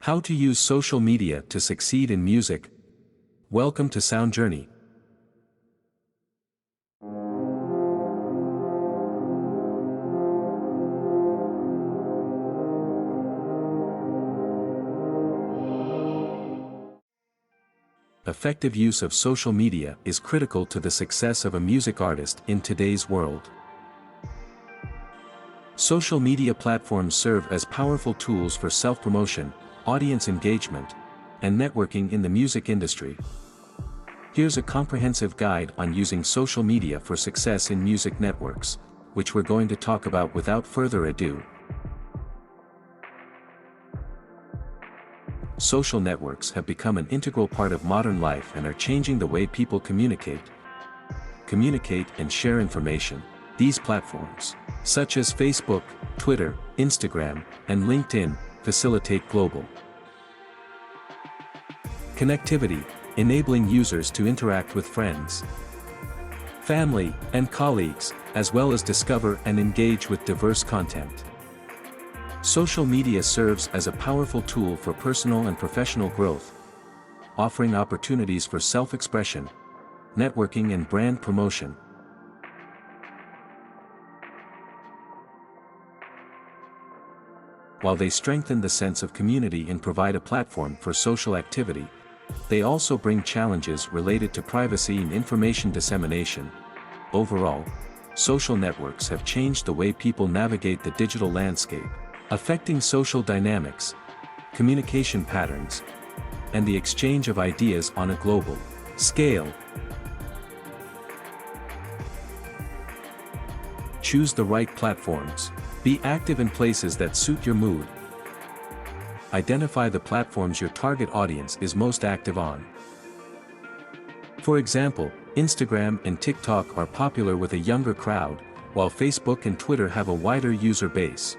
How to use social media to succeed in music. Welcome to Sound Journey. Effective use of social media is critical to the success of a music artist in today's world. Social media platforms serve as powerful tools for self-promotion, audience engagement, and networking in the music industry. Here's a comprehensive guide on using social media for success in music networks, which we're going to talk about without further ado. Social networks have become an integral part of modern life and are changing the way people communicate and share information. These platforms, such as Facebook, Twitter, Instagram, and LinkedIn, facilitate global connectivity, enabling users to interact with friends, family, and colleagues, as well as discover and engage with diverse content. Social media serves as a powerful tool for personal and professional growth, offering opportunities for self-expression, networking, and brand promotion. While they strengthen the sense of community and provide a platform for social activity, they also bring challenges related to privacy and information dissemination. Overall, social networks have changed the way people navigate the digital landscape, affecting social dynamics, communication patterns, and the exchange of ideas on a global scale. Choose the right platforms. Be active in places that suit your mood. Identify the platforms your target audience is most active on. For example, Instagram and TikTok are popular with a younger crowd, while Facebook and Twitter have a wider user base.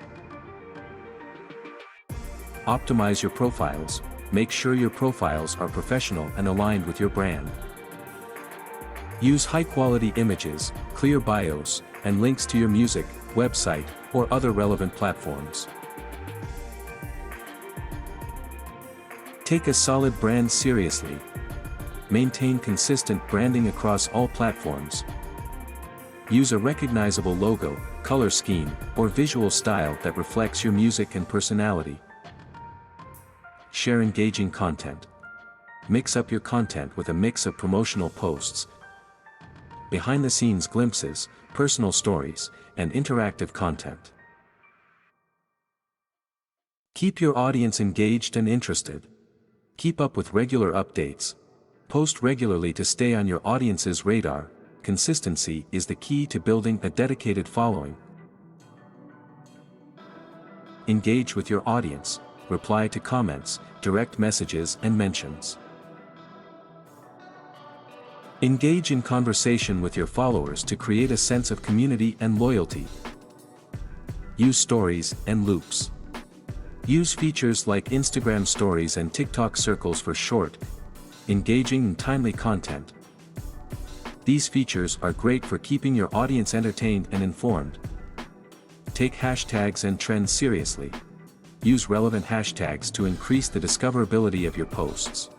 Optimize your profiles. Make sure your profiles are professional and aligned with your brand. Use high-quality images, clear bios, and links to your music, website, or other relevant platforms. Take a solid brand seriously. Maintain consistent branding across all platforms. Use a recognizable logo, color scheme, or visual style that reflects your music and personality. Share engaging content. Mix up your content with a mix of promotional posts, behind-the-scenes glimpses, personal stories, and interactive content. Keep your audience engaged and interested. Keep up with regular updates. Post regularly to stay on your audience's radar. Consistency is the key to building a dedicated following. Engage with your audience. Reply to comments, direct messages, and mentions. Engage in conversation with your followers to create a sense of community and loyalty. Use stories and loops. Use features like Instagram stories and TikTok circles for short, engaging and timely content. These features are great for keeping your audience entertained and informed. Take hashtags and trends seriously. Use relevant hashtags to increase the discoverability of your posts.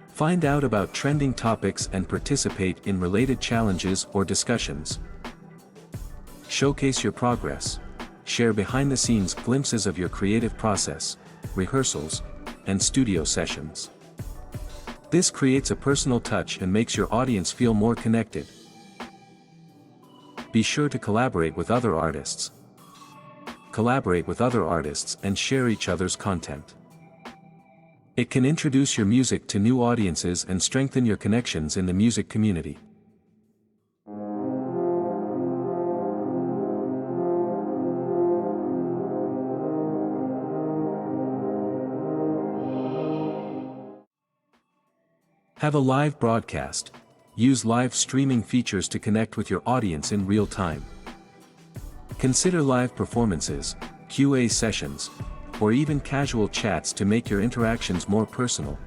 Find out about trending topics and participate in related challenges or discussions. Showcase your progress. Share behind-the-scenes glimpses of your creative process, rehearsals, and studio sessions. This creates a personal touch and makes your audience feel more connected. Be sure to collaborate with other artists. Collaborate with other artists and share each other's content. It can introduce your music to new audiences and strengthen your connections in the music community. Have a live broadcast. Use live streaming features to connect with your audience in real time. Consider live performances, Q&A sessions, or even casual chats to make your interactions more personal.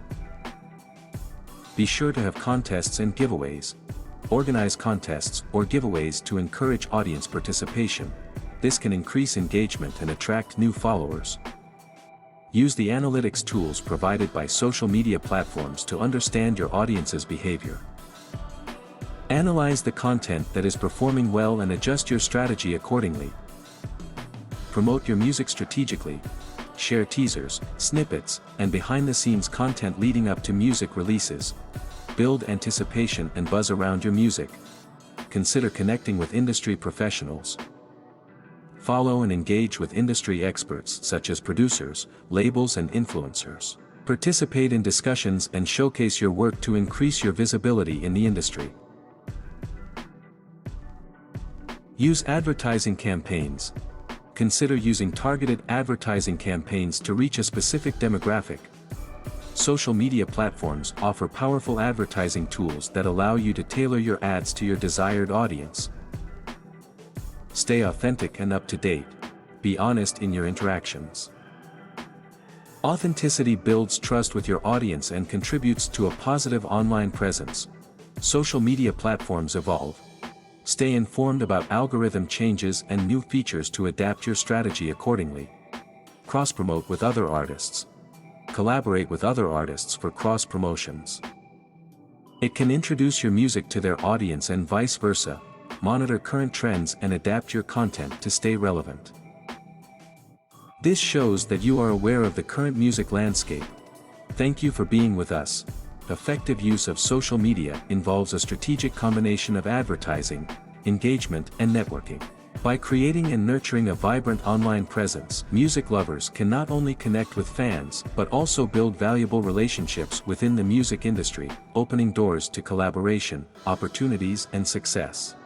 Be sure to have contests and giveaways. Organize contests or giveaways to encourage audience participation. This can increase engagement and attract new followers. Use the analytics tools provided by social media platforms to understand your audience's behavior. Analyze the content that is performing well and adjust your strategy accordingly. Promote your music strategically. Share teasers, snippets, and behind-the-scenes content leading up to music releases. Build anticipation and buzz around your music. Consider connecting with industry professionals. Follow and engage with industry experts such as producers, labels and influencers. Participate in discussions and showcase your work to increase your visibility in the industry. Use advertising campaigns. Consider using targeted advertising campaigns to reach a specific demographic. Social media platforms offer powerful advertising tools that allow you to tailor your ads to your desired audience. Stay authentic and up to date. Be honest in your interactions. Authenticity builds trust with your audience and contributes to a positive online presence. Social media platforms evolve. Stay informed about algorithm changes and new features to adapt your strategy accordingly. Cross-promote with other artists. Collaborate with other artists for cross-promotions. It can introduce your music to their audience and vice versa. Monitor current trends and adapt your content to stay relevant. This shows that you are aware of the current music landscape. Thank you for being with us. Effective use of social media involves a strategic combination of advertising, engagement, and networking. By creating and nurturing a vibrant online presence, music lovers can not only connect with fans but also build valuable relationships within the music industry, opening doors to collaboration, opportunities, and success.